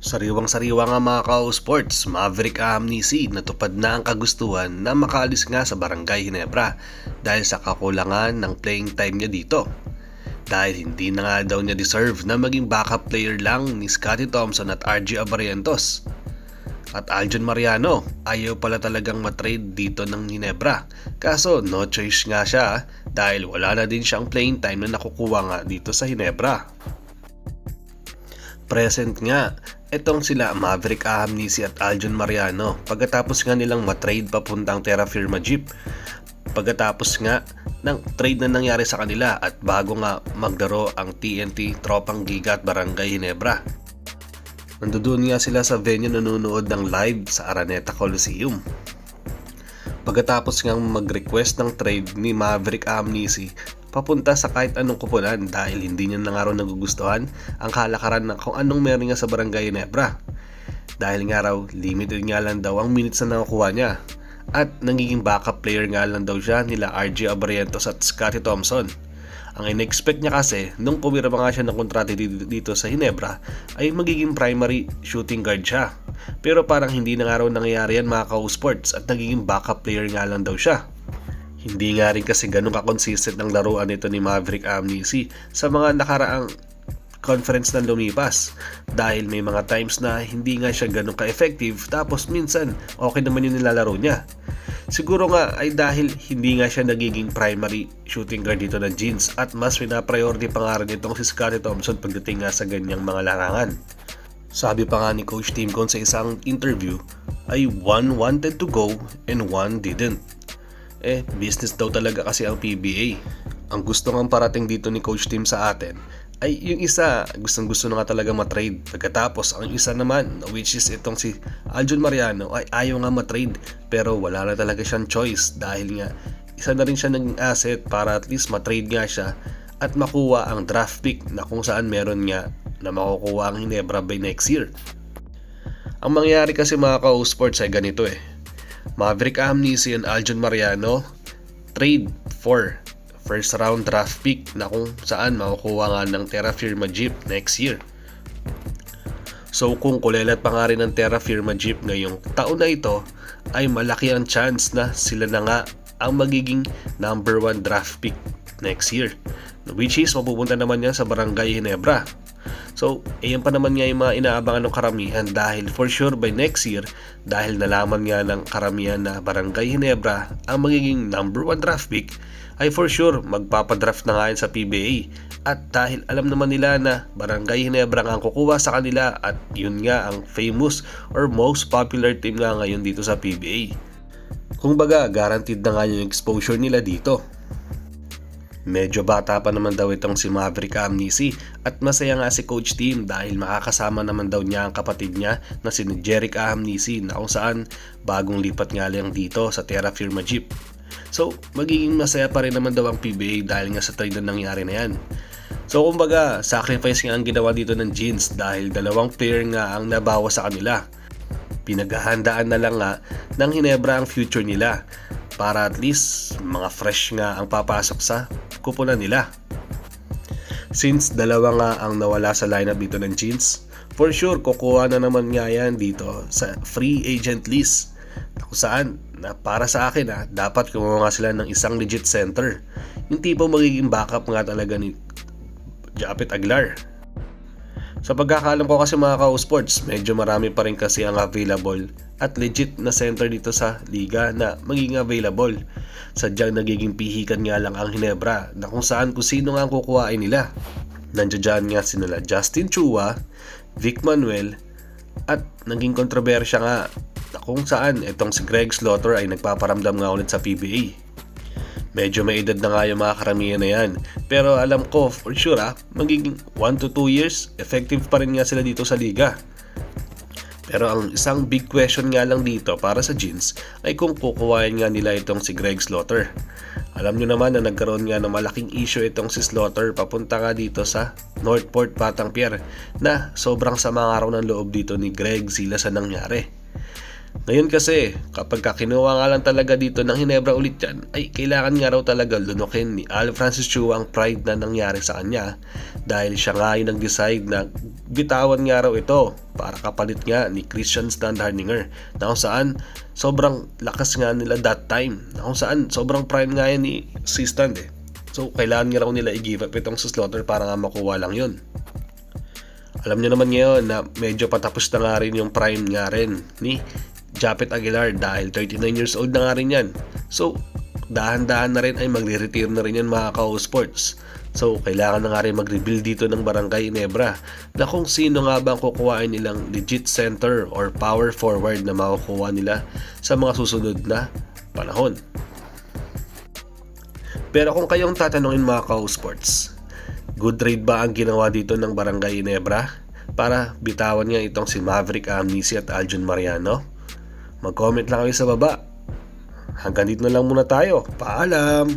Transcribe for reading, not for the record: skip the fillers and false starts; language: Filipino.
Sariwang-sariwa nga mga ka-sports, Maverick Amnesty natupad na ang kagustuhan na makaalis nga sa Barangay Ginebra dahil sa kakulangan ng playing time niya dito. Dahil hindi na nga daw niya deserve na maging backup player lang ni Scotty Thompson at RJ Abarrientos. At Aljon Mariano, ayaw pala talagang matrade dito ng Ginebra. Kaso no choice nga siya dahil wala na din siyang playing time na nakukuha nga dito sa Ginebra. Present nga, itong sila Maverick Amnesty at Aljon Mariano pagkatapos nga nilang matrade papuntang Terra Firma Jeep. Pagkatapos nga ng trade na nangyari sa kanila at bago nga magdaro ang TNT Tropang Giga at Barangay Ginebra. Nandoon nga sila sa venue nanonood ng live sa Araneta Coliseum. Pagkatapos nga mag-request ng trade ni Maverick Amnesty papunta sa kahit anong kupunan dahil hindi niya na nga raw nagugustuhan ang kalakaran ng kung anong meron nga sa Barangay Ginebra. Dahil nga raw limited nga lang daw ang minutes na nakukuha niya at nagiging backup player nga lang daw siya nila RJ Abarrientos at Scotty Thompson. Ang in-expect niya kasi nung pumirma nga siya ng kontrata dito sa Ginebra ay magiging primary shooting guard siya. Pero parang hindi na nga raw nangyayari yan mga ka-sports at nagiging backup player nga lang daw siya. Hindi nga rin kasi ganun ka-consistent ng laruan nito ni Maverick Amnesty sa mga nakaraang conference na lumipas dahil may mga times na hindi nga siya ganun ka-effective tapos minsan okay naman yung nilalaro niya. Siguro nga ay dahil hindi nga siya nagiging primary shooting guard dito ng Jeans at mas pinapriority pa nga rin itong si Scotty Thompson pagdating nga sa ganyang mga larangan. Sabi pa nga ni Coach Tim Cone sa isang interview ay one wanted to go and one didn't. Business daw talaga kasi ang PBA. Ang gusto nga parating dito ni Coach Tim sa atin ay yung isa gustong-gusto na nga talaga matrade. Pagkatapos ang isa naman which is itong si Aljon Mariano ay ayaw nga matrade pero wala na talaga siyang choice dahil nga isa na rin siya naging asset para at least matrade nga siya at makuha ang draft pick na kung saan meron nga na makukuha ang Ginebra by next year. Ang mangyayari kasi mga ka-sports ay ganito Maverick Amnesty and Aljon Mariano trade for first round draft pick na kung saan makukuha nga ng Terra Firma Jeep next year. So kung kulelat pa nga rin ng Terra Firma Jeep ngayong taon na ito ay malaki ang chance na sila na nga ang magiging number 1 draft pick next year, which is mapupunta naman yan sa Barangay Ginebra. So, ayan pa naman nga yung mga inaabangan ng karamihan dahil for sure by next year, dahil nalaman nga ng karamihan na Barangay Ginebra ang magiging number 1 draft pick, ay for sure magpapadraft na nga yan sa PBA. At dahil alam naman nila na Barangay Ginebra ang kukuha sa kanila at yun nga ang famous or most popular team nga ngayon dito sa PBA. Kung baga, guaranteed na nga yung exposure nila dito. Medyo bata pa naman daw itong si Maverick Amnesty at masaya nga si Coach Tim dahil makakasama naman daw niya ang kapatid niya na si Jerick Amnesty na kung saan bagong lipat nga lang dito sa Terra Firma Jeep. So magiging masaya pa rin naman daw ang PBA dahil nga sa trade na nangyari na yan. So kumbaga sacrifice nga ang ginawa dito ng Jeans dahil dalawang player nga ang nabawa sa kanila. Pinaghahandaan na lang nga ng Ginebra ang future nila para at least mga fresh nga ang papasok sa kupunan nila. Since dalawa nga ang nawala sa lineup dito ng Jeans, for sure kukuha na naman nga yan dito sa free agent list kung saan na para sa akin dapat kumuha nga sila ng isang legit center, yung tipong magiging backup nga talaga ni Japet Aguilar. Sa pagkakaalam ko kasi mga ka-sports, medyo marami pa rin kasi ang available at legit na center dito sa liga na magiging available. Sadyang nagiging pihikan nga lang ang Ginebra na kung sino nga ang kukuhain nila. Nandiyan nga sinula Justin Chua, Vic Manuel at naging kontrobersya nga na kung saan itong si Greg Slaughter ay nagpaparamdam nga ulit sa PBA. Medyo may edad na nga yung mga karamihan na yan. Pero alam ko for sure magiging 1 to 2 years effective pa rin nga sila dito sa liga. Pero ang isang big question nga lang dito para sa Jeans ay kung kukuhain nga nila itong si Greg Slaughter. Alam nyo naman na nagkaroon nga ng malaking issue itong si Slaughter papunta nga dito sa Northport Batang Pier na sobrang sama nga raw ng loob dito ni Greg sila sa nangyari. Ngayon kasi, kapag kinuha nga lang talaga dito ng Hinebra ulit yan, ay kailangan nga raw talaga lunukin ni Al Francis Chua ang pride na nangyari sa kanya dahil siya nga yung nag-decide na bitawan nga raw ito para kapalit nga ni Christian Standhardinger na kung saan sobrang lakas nga nila that time, na kung saan sobrang prime nga yan ni si Stand eh. So kailangan nga raw nila i-give up itong sa Slaughter para nga makuha lang yun. Alam nyo naman ngayon na medyo patapos na nga rin yung prime nga rin ni Japet Aguilar dahil 39 years old na nga rin yan. So, dahan-dahan na rin ay magre-retire na rin yan mga ka-sports. So, kailangan na nga rin mag-rebuild dito ng Barangay Hinebra na kung sino nga ba ang kukuhain nilang legit center or power forward na makukuha nila sa mga susunod na panahon. Pero kung kayong tatanungin mga ka-sports, good trade ba ang ginawa dito ng Barangay Hinebra para bitawan nga itong si Maverick Amnesia at Aljun Mariano? Mag-comment lang kayo sa baba. Hanggang dito na lang muna tayo. Paalam!